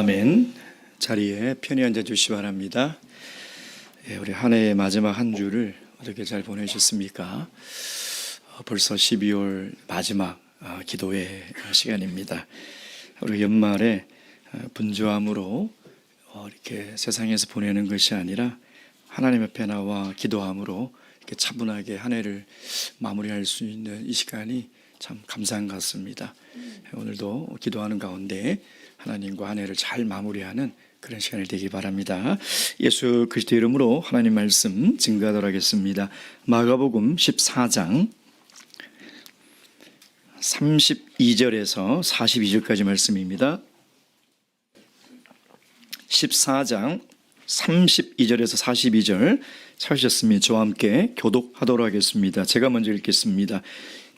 아멘. 자리에 편히 앉아 주시기 바랍니다. 우리 한 해의 마지막 한 주를 어떻게 잘 보내셨습니까? 벌써 12월 마지막 기도의 시간입니다. 우리 연말에 분주함으로 이렇게 세상에서 보내는 것이 아니라 하나님 앞에 나와 기도함으로 이렇게 차분하게 한 해를 마무리할 수 있는 이 시간이 참 감사한 것 같습니다. 오늘도 기도하는 가운데 하나님과 한 해를 잘 마무리하는 그런 시간이 되기 바랍니다. 예수 그리스도 이름으로 하나님 말씀 증거하도록 하겠습니다. 마가복음 14장 32절에서 42절까지 말씀입니다. 14장 32절에서 42절 찾으셨으면 저와 함께 교독하도록 하겠습니다. 제가 먼저 읽겠습니다.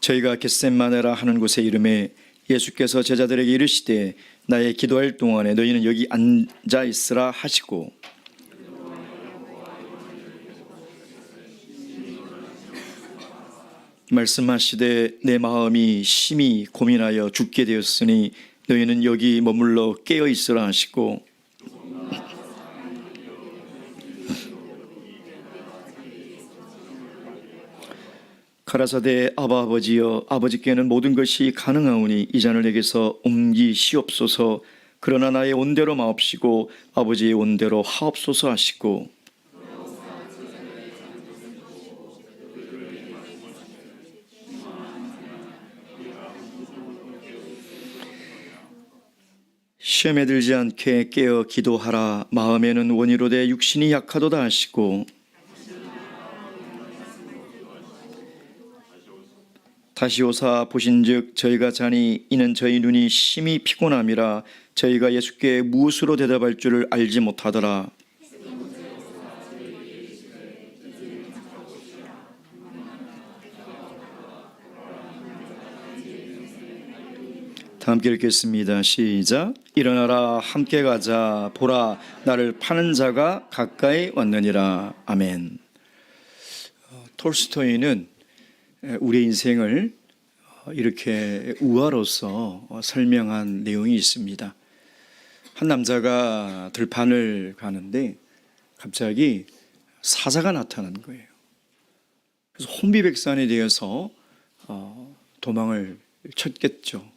저희가 겟셋마네라 하는 곳에 이름에 예수께서 제자들에게 이르시되 나의 기도할 동안에 너희는 여기 앉아 있으라 하시고 말씀하시되 내 마음이 심히 고민하여 죽게 되었으니 너희는 여기 머물러 깨어 있으라 하시고 가라사대 아바 아버지여 아버지께는 모든 것이 가능하오니 이 잔을 내게서 옮기시옵소서. 그러나 나의 온대로 마옵시고 아버지의 온대로 하옵소서 하시고 시험에 들지 않게 깨어 기도하라. 마음에는 원이로되 육신이 약하도다 하시고 다시 오사 보신즉 저희가 자니 이는 저희 눈이 심히 피곤함이라. 저희가 예수께 무엇으로 대답할 줄을 알지 못하더라. 다 함께 읽겠습니다. 시작. 일어나라 함께 가자. 보라 나를 파는 자가 가까이 왔느니라. 아멘. 톨스토이는 우리의 인생을 이렇게 우화로서 설명한 내용이 있습니다. 한 남자가 들판을 가는데 갑자기 사자가 나타난 거예요. 그래서 혼비백산이 되어서 도망을 쳤겠죠.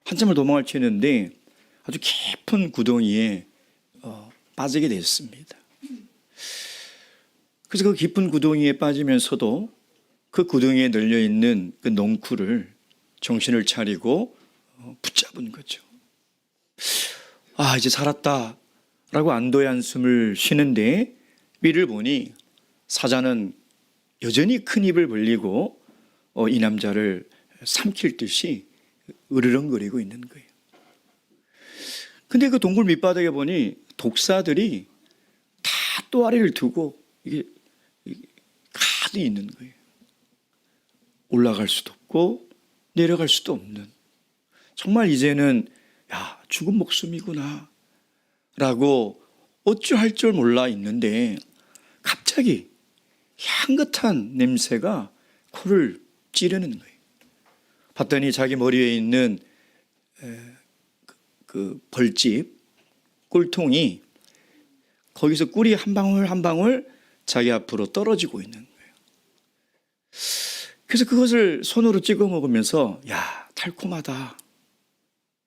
한참을 도망을 치는데 아주 깊은 구덩이에 빠지게 됐습니다. 그래서 그 깊은 구덩이에 빠지면서도 그 구덩이에 널려있는 그 넝쿨을 정신을 차리고 붙잡은 거죠. 이제 살았다 라고 안도의 한숨을 쉬는데 위를 보니 사자는 여전히 큰 입을 벌리고 이 남자를 삼킬 듯이 으르렁거리고 있는 거예요. 근데 그 동굴 밑바닥에 보니 독사들이 다 또아리를 두고 이게 가득 있는 거예요. 올라갈 수도 없고 내려갈 수도 없는, 정말 이제는 죽은 목숨이구나 라고 어찌할 줄 몰라 있는데 갑자기 향긋한 냄새가 코를 찌르는 거예요. 봤더니 자기 머리 위에 있는 그 벌집 꿀통이 거기서 꿀이 한 방울 한 방울 자기 앞으로 떨어지고 있는 거예요. 그래서 그것을 손으로 찍어 먹으면서 달콤하다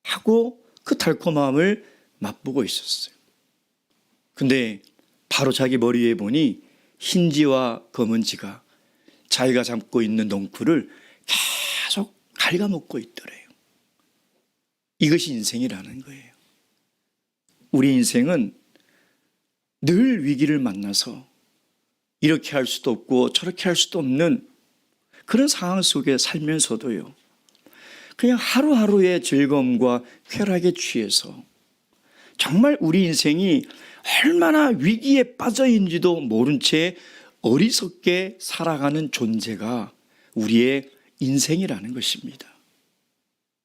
하고 그 달콤함을 맛보고 있었어요. 근데 바로 자기 머리 위에 보니 흰지와 검은지가 자기가 잡고 있는 넝쿨을 계속 갉아먹고 있더래요. 이것이 인생이라는 거예요. 우리 인생은 늘 위기를 만나서 이렇게 할 수도 없고 저렇게 할 수도 없는 그런 상황 속에 살면서도요, 그냥 하루하루의 즐거움과 쾌락에 취해서 정말 우리 인생이 얼마나 위기에 빠져 있는지도 모른 채 어리석게 살아가는 존재가 우리의 인생이라는 것입니다.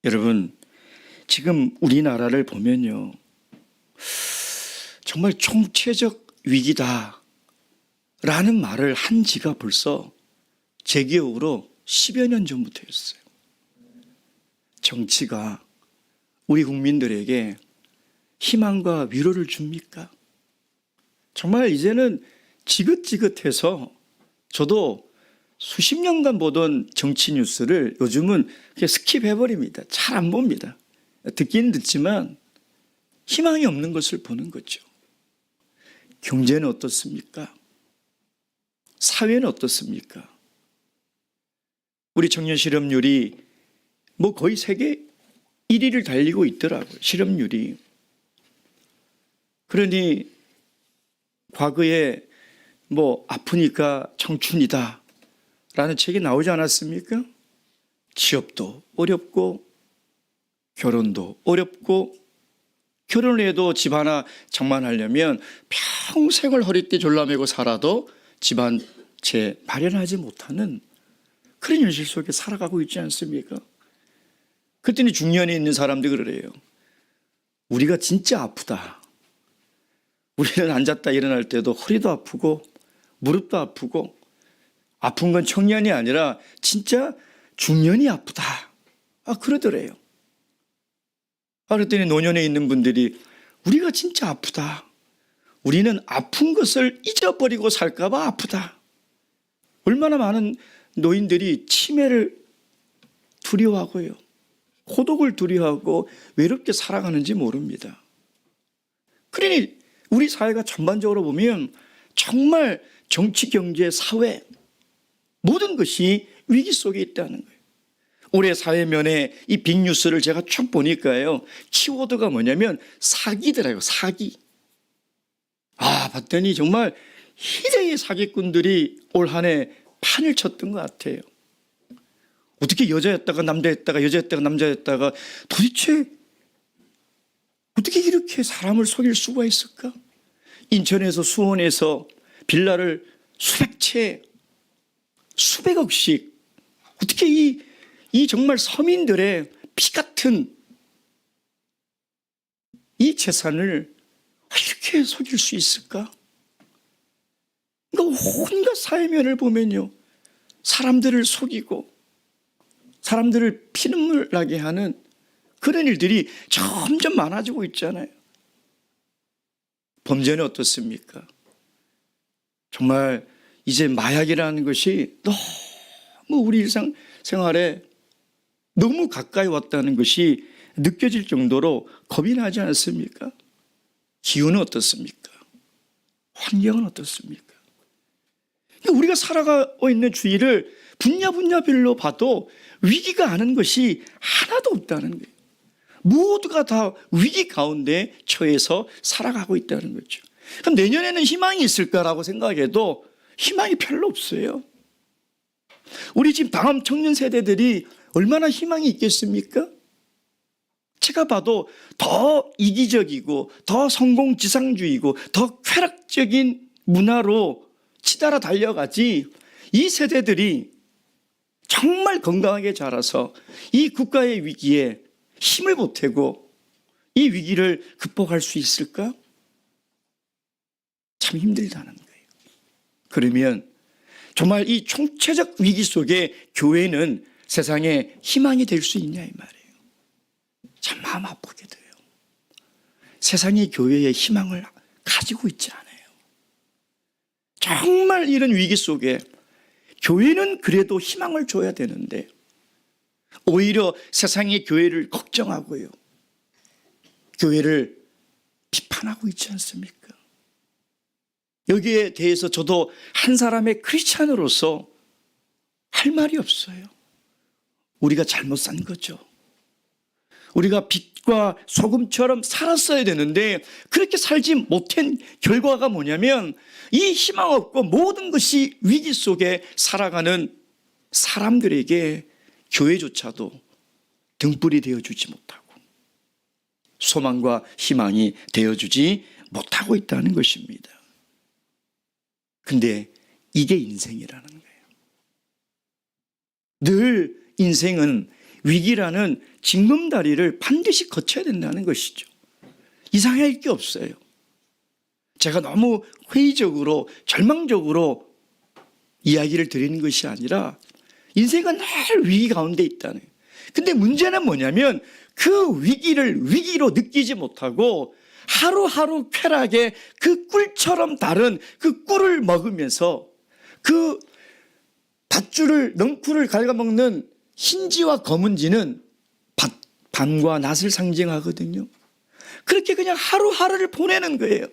여러분, 지금 우리나라를 보면요, 정말 총체적 위기다 라는 말을 한 지가 벌써 제 기억으로 10여 년 전부터였어요. 정치가 우리 국민들에게 희망과 위로를 줍니까? 정말 이제는 지긋지긋해서 저도 수십 년간 보던 정치 뉴스를 요즘은 그냥 스킵해버립니다. 잘 안 봅니다. 듣기는 듣지만 희망이 없는 것을 보는 거죠. 경제는 어떻습니까? 사회는 어떻습니까? 우리 청년 실업률이 뭐 거의 세계 1위를 달리고 있더라고요. 실업률이. 그러니 과거에 뭐 아프니까 청춘이다 라는 책이 나오지 않았습니까? 취업도 어렵고 결혼도 어렵고 결혼을 해도 집 하나 장만하려면 평생을 허리띠 졸라매고 살아도 집 한 채 마련하지 못하는 그런 현실 속에 살아가고 있지 않습니까? 그랬더니 중년에 있는 사람들이 그래요. 우리가 진짜 아프다. 우리는 앉았다 일어날 때도 허리도 아프고 무릎도 아프고 아픈 건 청년이 아니라 진짜 중년이 아프다. 그러더래요. 그랬더니 노년에 있는 분들이 우리가 진짜 아프다. 우리는 아픈 것을 잊어버리고 살까봐 아프다. 얼마나 많은 노인들이 치매를 두려워하고요. 고독을 두려워하고 외롭게 살아가는지 모릅니다. 그러니 우리 사회가 전반적으로 보면 정말 정치, 경제, 사회 모든 것이 위기 속에 있다는 거예요. 올해 사회면에 이 빅뉴스를 제가 쭉 보니까요. 키워드가 뭐냐면 사기더라고요. 사기. 봤더니 정말 희대의 사기꾼들이 올 한 해 판을 쳤던 것 같아요. 어떻게 여자였다가 남자였다가 여자였다가 남자였다가 도대체 어떻게 이렇게 사람을 속일 수가 있을까? 인천에서 수원에서 빌라를 수백 채 수백억씩 어떻게 이 정말 서민들의 피 같은 이 재산을 이렇게 속일 수 있을까? 그러니까 온갖 사회면을 보면요. 사람들을 속이고 사람들을 피눈물 나게 하는 그런 일들이 점점 많아지고 있잖아요. 범죄는 어떻습니까? 정말 이제 마약이라는 것이 너무 우리 일상생활에 너무 가까이 왔다는 것이 느껴질 정도로 겁이 나지 않습니까? 기후는 어떻습니까? 환경은 어떻습니까? 우리가 살아가고 있는 주위를 분야별로 봐도 위기가 아는 것이 하나도 없다는 거예요. 모두가 다 위기 가운데 처해서 살아가고 있다는 거죠. 그럼 내년에는 희망이 있을까라고 생각해도 희망이 별로 없어요. 우리 지금 다음 청년 세대들이 얼마나 희망이 있겠습니까? 제가 봐도 더 이기적이고 더 성공지상주의고 더 쾌락적인 문화로 치달아 달려가지 이 세대들이 정말 건강하게 자라서 이 국가의 위기에 힘을 보태고 이 위기를 극복할 수 있을까? 참 힘들다는 거예요. 그러면 정말 이 총체적 위기 속에 교회는 세상에 희망이 될 수 있냐 이 말이에요. 참 마음 아프게 돼요. 세상이 교회에 희망을 가지고 있지 않아요. 정말 이런 위기 속에 교회는 그래도 희망을 줘야 되는데 오히려 세상이 교회를 걱정하고요. 교회를 비판하고 있지 않습니까? 여기에 대해서 저도 한 사람의 크리스찬으로서 할 말이 없어요. 우리가 잘못 산 거죠. 우리가 빛과 소금처럼 살았어야 되는데 그렇게 살지 못한 결과가 뭐냐면 이 희망 없고 모든 것이 위기 속에 살아가는 사람들에게 교회조차도 등불이 되어주지 못하고 소망과 희망이 되어주지 못하고 있다는 것입니다. 근데 이게 인생이라는 거예요. 늘 인생은 위기라는 징검다리를 반드시 거쳐야 된다는 것이죠. 이상할 게 없어요. 제가 너무 회의적으로 절망적으로 이야기를 드리는 것이 아니라 인생은 늘 위기 가운데 있다는 거예요. 근데 문제는 뭐냐면 그 위기를 위기로 느끼지 못하고 하루하루 쾌락에 그 꿀처럼 다른 그 꿀을 먹으면서 그 밧줄을 넝쿨을 갉아먹는 흰지와 검은지는 밤과 낮을 상징하거든요. 그렇게 그냥 하루하루를 보내는 거예요.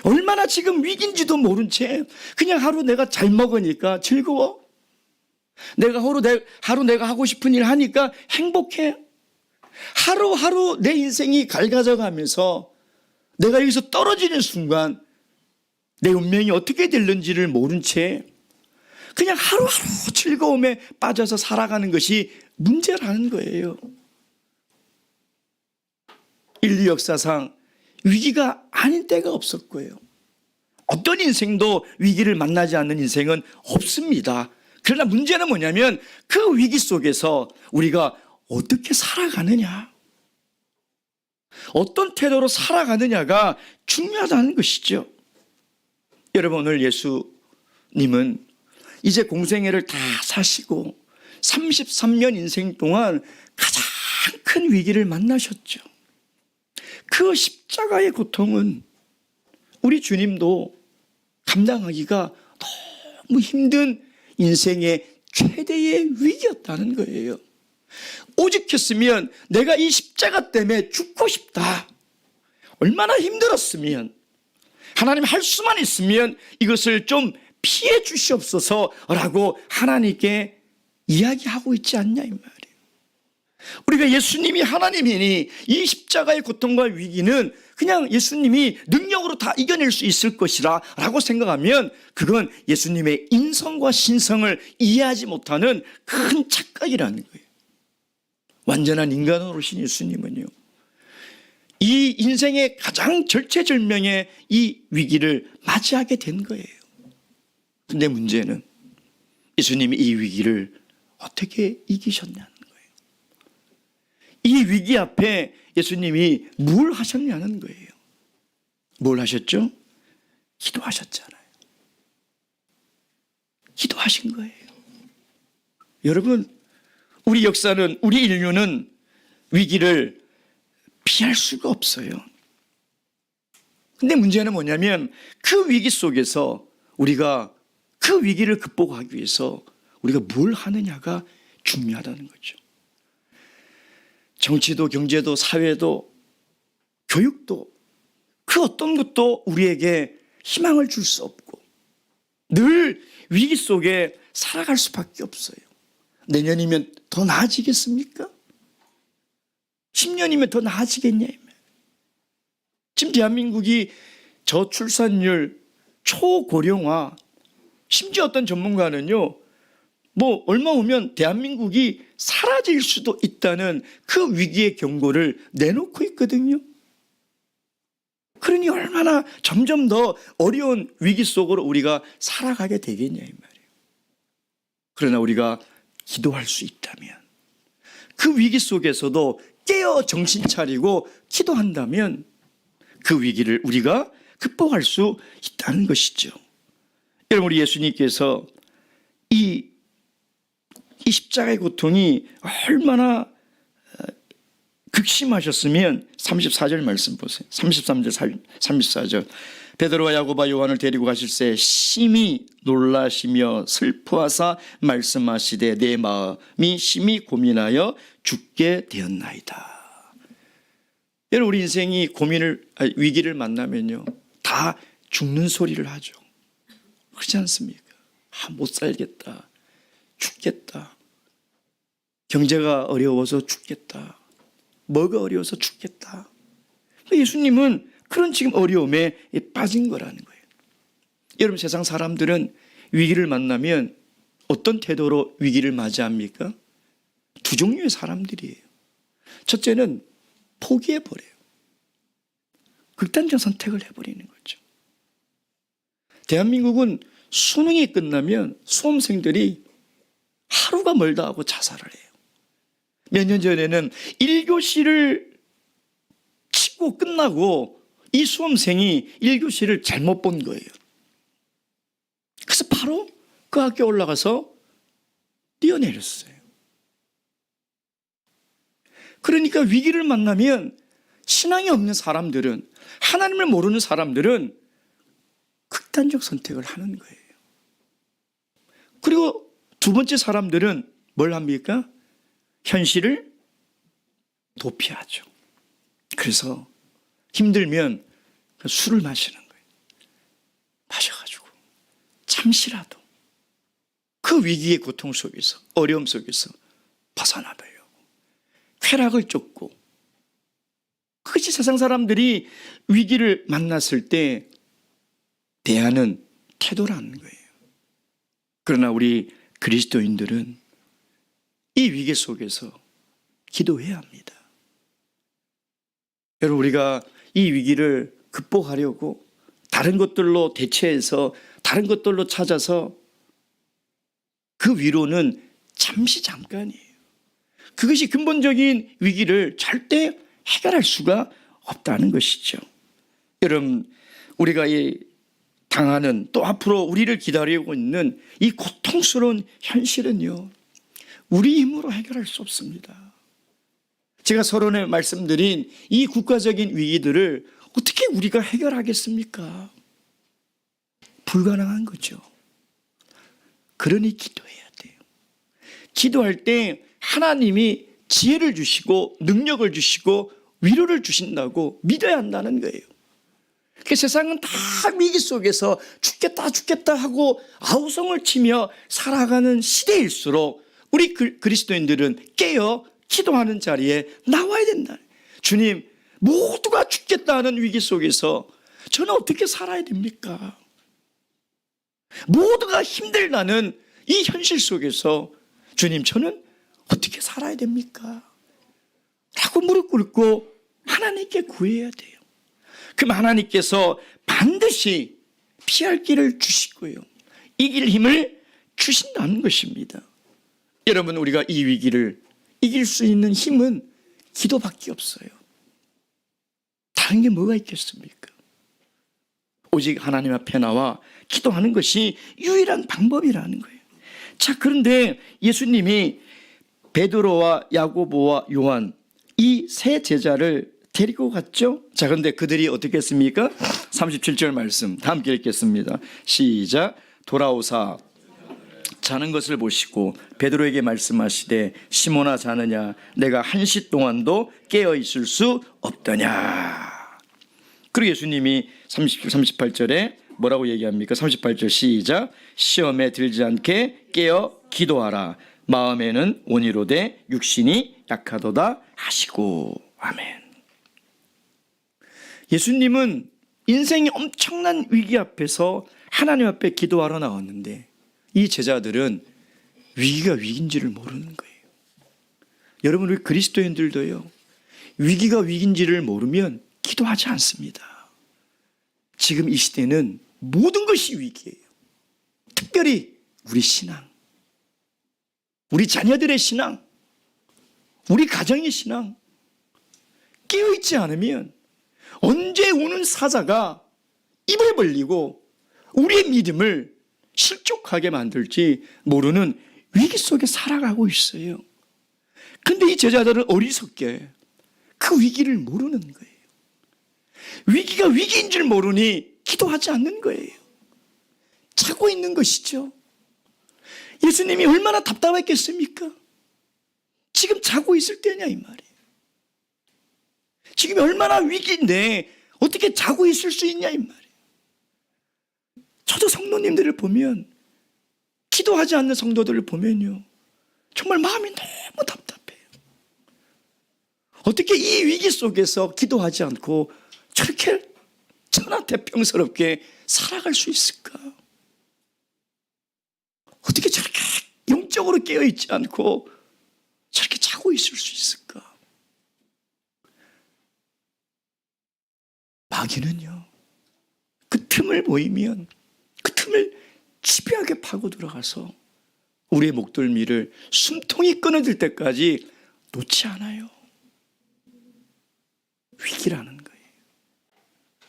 얼마나 지금 위기인지도 모른 채 그냥 하루 내가 잘 먹으니까 즐거워. 하루 내가 하고 싶은 일 하니까 행복해. 하루하루 내 인생이 갈가져 가면서 내가 여기서 떨어지는 순간 내 운명이 어떻게 될는지를 모른 채 그냥 하루하루 즐거움에 빠져서 살아가는 것이 문제라는 거예요. 인류 역사상 위기가 아닌 때가 없을 거예요. 어떤 인생도 위기를 만나지 않는 인생은 없습니다. 그러나 문제는 뭐냐면 그 위기 속에서 우리가 어떻게 살아가느냐, 어떤 태도로 살아가느냐가 중요하다는 것이죠. 여러분, 오늘 예수님은 이제 공생애를 다 사시고 33년 인생 동안 가장 큰 위기를 만나셨죠. 그 십자가의 고통은 우리 주님도 감당하기가 너무 힘든 인생의 최대의 위기였다는 거예요. 오직했으면 내가 이 십자가 때문에 죽고 싶다. 얼마나 힘들었으면, 하나님 할 수만 있으면 이것을 좀 피해 주시옵소서라고 하나님께 이야기하고 있지 않냐 이 말이에요. 우리가 예수님이 하나님이니 이 십자가의 고통과 위기는 그냥 예수님이 능력으로 다 이겨낼 수 있을 것이라 라고 생각하면 그건 예수님의 인성과 신성을 이해하지 못하는 큰 착각이라는 거예요. 완전한 인간으로 오신 예수님은요, 이 인생의 가장 절체절명의 이 위기를 맞이하게 된 거예요. 근데 문제는 예수님이 이 위기를 어떻게 이기셨냐는 거예요. 이 위기 앞에 예수님이 뭘 하셨냐는 거예요. 뭘 하셨죠? 기도하셨잖아요. 기도하신 거예요. 여러분, 우리 역사는, 우리 인류는 위기를 피할 수가 없어요. 근데 문제는 뭐냐면 그 위기 속에서 우리가 그 위기를 극복하기 위해서 우리가 뭘 하느냐가 중요하다는 거죠. 정치도 경제도 사회도 교육도 그 어떤 것도 우리에게 희망을 줄 수 없고 늘 위기 속에 살아갈 수밖에 없어요. 내년이면 더 나아지겠습니까? 10년이면 더 나아지겠냐? 지금 대한민국이 저출산율, 초고령화, 심지어 어떤 전문가는요, 뭐 얼마 후면 대한민국이 사라질 수도 있다는 그 위기의 경고를 내놓고 있거든요. 그러니 얼마나 점점 더 어려운 위기 속으로 우리가 살아가게 되겠냐 이 말이에요. 그러나 우리가 기도할 수 있다면, 그 위기 속에서도 깨어 정신 차리고 기도한다면 그 위기를 우리가 극복할 수 있다는 것이죠. 여러분, 우리 예수님께서 이 십자가의 고통이 얼마나 극심하셨으면 34절 말씀 보세요. 33절 34절. 베드로와 야고보와 요한을 데리고 가실새 심히 놀라시며 슬퍼하사 말씀하시되 내 마음이 심히 고민하여 죽게 되었나이다. 여러분, 우리 인생이 위기를 만나면요, 다 죽는 소리를 하죠. 그렇지 않습니까? 못 살겠다, 죽겠다, 경제가 어려워서 죽겠다, 뭐가 어려워서 죽겠다. 예수님은 그런 지금 어려움에 빠진 거라는 거예요. 여러분, 세상 사람들은 위기를 만나면 어떤 태도로 위기를 맞이합니까? 두 종류의 사람들이에요. 첫째는 포기해버려요. 극단적 선택을 해버리는 거죠. 대한민국은 수능이 끝나면 수험생들이 하루가 멀다 하고 자살을 해요. 몇 년 전에는 1교시를 치고 끝나고 이 수험생이 1교시를 잘못 본 거예요. 그래서 바로 그 학교에 올라가서 뛰어내렸어요. 그러니까 위기를 만나면 신앙이 없는 사람들은, 하나님을 모르는 사람들은 극단적 선택을 하는 거예요. 그리고 두 번째 사람들은 뭘 합니까? 현실을 도피하죠. 그래서 힘들면 술을 마시는 거예요. 마셔가지고 잠시라도 그 위기의 고통 속에서, 어려움 속에서 벗어나려고 쾌락을 쫓고, 그것이 세상 사람들이 위기를 만났을 때 대하는 태도라는 거예요. 그러나 우리 그리스도인들은 이 위기 속에서 기도해야 합니다. 여러분, 우리가 이 위기를 극복하려고 다른 것들로 대체해서, 다른 것들로 찾아서 그 위로는 잠깐이에요. 그것이 근본적인 위기를 절대 해결할 수가 없다는 것이죠. 여러분, 우리가 당하는, 또 앞으로 우리를 기다리고 있는 이 고통스러운 현실은요, 우리 힘으로 해결할 수 없습니다. 제가 서론에 말씀드린 이 국가적인 위기들을 어떻게 우리가 해결하겠습니까? 불가능한 거죠. 그러니 기도해야 돼요. 기도할 때 하나님이 지혜를 주시고 능력을 주시고 위로를 주신다고 믿어야 한다는 거예요. 그 세상은 다 위기 속에서 죽겠다 하고 아우성을 치며 살아가는 시대일수록 우리 그리스도인들은 깨어 기도하는 자리에 나와야 된다. 주님, 모두가 죽겠다는 위기 속에서 저는 어떻게 살아야 됩니까? 모두가 힘들다는 이 현실 속에서 주님, 저는 어떻게 살아야 됩니까? 라고 무릎 꿇고 하나님께 구해야 돼요. 그럼 하나님께서 반드시 피할 길을 주시고요, 이길 힘을 주신다는 것입니다. 여러분, 우리가 이 위기를 이길 수 있는 힘은 기도밖에 없어요. 다른 게 뭐가 있겠습니까? 오직 하나님 앞에 나와 기도하는 것이 유일한 방법이라는 거예요. 자, 그런데 예수님이 베드로와 야고보와 요한, 이 세 제자를 데리고 갔죠. 자, 그런데 그들이 어떻게 했습니까? 37절 말씀 다 함께 읽겠습니다. 시작. 돌아오사 자는 것을 보시고 베드로에게 말씀하시되, 시몬아, 자느냐? 내가 한시 동안도 깨어 있을 수 없더냐? 그리고 예수님이 38절에 뭐라고 얘기합니까? 38절 시작. 시험에 들지 않게 깨어 기도하라. 마음에는 온이로되 육신이 약하도다 하시고. 아멘. 예수님은 인생이 엄청난 위기 앞에서 하나님 앞에 기도하러 나왔는데, 이 제자들은 위기가 위기인지를 모르는 거예요. 여러분, 우리 그리스도인들도요, 위기가 위기인지를 모르면 기도하지 않습니다. 지금 이 시대는 모든 것이 위기예요. 특별히 우리 신앙, 우리 자녀들의 신앙, 우리 가정의 신앙, 깨어있지 않으면 언제 오는 사자가 입을 벌리고 우리의 믿음을 실족하게 만들지 모르는 위기 속에 살아가고 있어요. 근데 이 제자들은 어리석게 그 위기를 모르는 거예요. 위기가 위기인 줄 모르니 기도하지 않는 거예요. 자고 있는 것이죠. 예수님이 얼마나 답답했겠습니까? 지금 자고 있을 때냐 이 말이에요. 지금 얼마나 위기인데 어떻게 자고 있을 수 있냐 이 말이에요. 저도 성도님들을 보면, 기도하지 않는 성도들을 보면요, 정말 마음이 너무 답답해요. 어떻게 이 위기 속에서 기도하지 않고 저렇게 천하태평스럽게 살아갈 수 있을까? 어떻게 저렇게 영적으로 깨어있지 않고 저렇게 자고 있을 수 있을까? 마귀는요, 그 틈을 보이면 그 틈을 집요하게 파고 들어가서 우리의 목덜미를 숨통이 끊어질 때까지 놓지 않아요. 위기라는 거예요.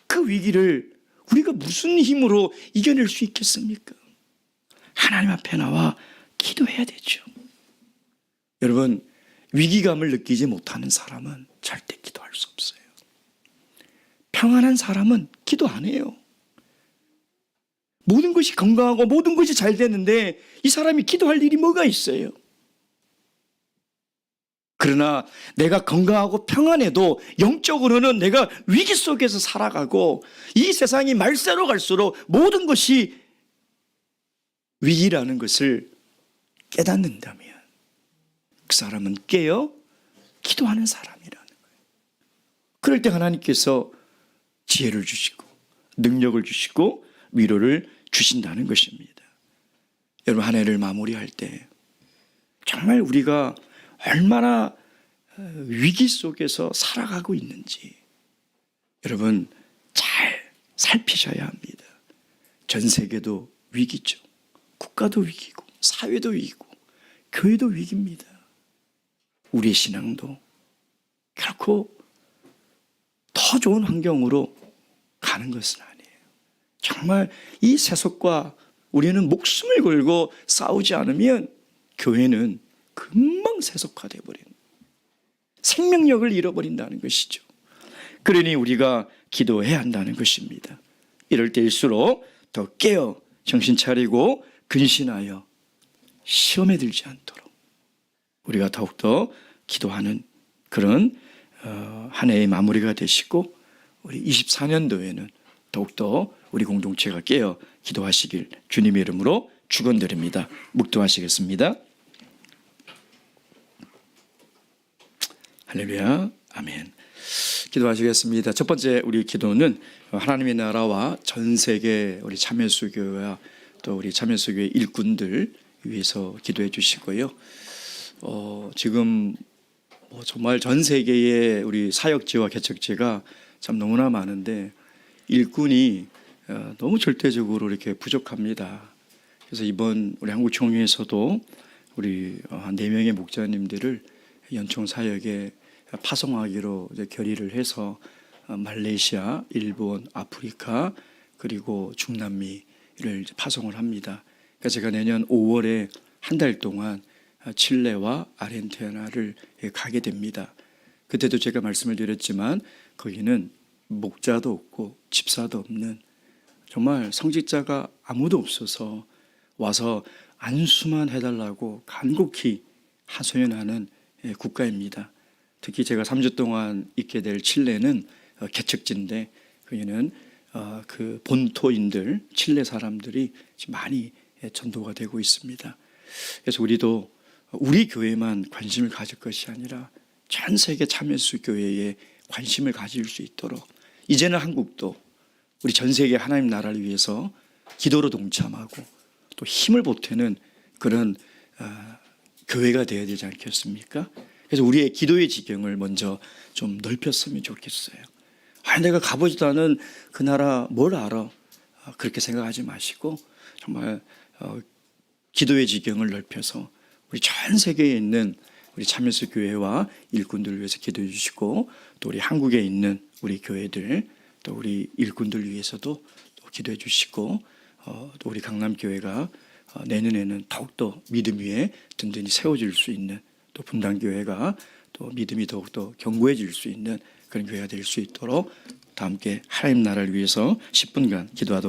그 위기를 우리가 무슨 힘으로 이겨낼 수 있겠습니까? 하나님 앞에 나와 기도해야 되죠. 여러분, 위기감을 느끼지 못하는 사람은 절대 기도할 수 없어요. 평안한 사람은 기도 안 해요. 모든 것이 건강하고 모든 것이 잘 되는데 이 사람이 기도할 일이 뭐가 있어요? 그러나 내가 건강하고 평안해도 영적으로는 내가 위기 속에서 살아가고 이 세상이 말세로 갈수록 모든 것이 위기라는 것을 깨닫는다면 그 사람은 깨어 기도하는 사람이라는 거예요. 그럴 때 하나님께서 지혜를 주시고 능력을 주시고 위로를 주신다는 것입니다. 여러분, 한 해를 마무리할 때 정말 우리가 얼마나 위기 속에서 살아가고 있는지 여러분 잘 살피셔야 합니다. 전 세계도 위기죠. 국가도 위기고 사회도 위기고 교회도 위기입니다. 우리의 신앙도 결코 더 좋은 환경으로 가는 것은 아니에요. 정말 이 세속과 우리는 목숨을 걸고 싸우지 않으면 교회는 금방 세속화되어 버립니다. 생명력을 잃어버린다는 것이죠. 그러니 우리가 기도해야 한다는 것입니다. 이럴 때일수록 더 깨어 정신 차리고 근신하여 시험에 들지 않도록 우리가 더욱더 기도하는 그런 한 해의 마무리가 되시고 우리 24년도에는 더욱더 우리 공동체가 깨어 기도하시길 주님의 이름으로 축원드립니다. 묵도하시겠습니다. 할렐루야, 아멘. 기도하시겠습니다. 첫 번째 우리 기도는 하나님의 나라와 전 세계 우리 참여수교와 또 우리 참여수교의 일꾼들 위해서 기도해 주시고요. 지금 정말 전 세계의 우리 사역지와 개척지가 참 너무나 많은데 일꾼이 너무 절대적으로 이렇게 부족합니다. 그래서 이번 우리 한국총회에서도 우리 4명의 목자님들을 연총 사역에 파송하기로 이제 결의를 해서 말레이시아, 일본, 아프리카 그리고 중남미를 이제 파송을 합니다. 그러니까 제가 내년 5월에 한 달 동안 칠레와 아르헨티나를 가게 됩니다. 그때도 제가 말씀을 드렸지만 거기는 목자도 없고 집사도 없는 정말 성직자가 아무도 없어서 와서 안수만 해달라고 간곡히 하소연하는 국가입니다. 특히 제가 3주 동안 있게 될 칠레는 개척지인데 거기는 그 본토인들 칠레 사람들이 많이 전도가 되고 있습니다. 그래서 우리도 우리 교회만 관심을 가질 것이 아니라 전 세계 참여수 교회에 관심을 가질 수 있도록 이제는 한국도 우리 전 세계 하나님 나라를 위해서 기도로 동참하고 또 힘을 보태는 그런 교회가 되어야 되지 않겠습니까? 그래서 우리의 기도의 지경을 먼저 좀 넓혔으면 좋겠어요. 내가 가보지도 않은 그 나라 뭘 알아? 그렇게 생각하지 마시고 정말 기도의 지경을 넓혀서 우리 전 세계에 있는 우리 참여수 교회와 일꾼들을 위해서 기도해 주시고 또 우리 한국에 있는 우리 교회들 또 우리 일꾼들 위해서도 또 기도해 주시고 또 우리 강남교회가 내년에는 더욱더 믿음 위에 든든히 세워질 수 있는 또 분당교회가 또 믿음이 더욱더 견고해질 수 있는 그런 교회가 될 수 있도록 다 함께 하나님 나라를 위해서 10분간 기도하도록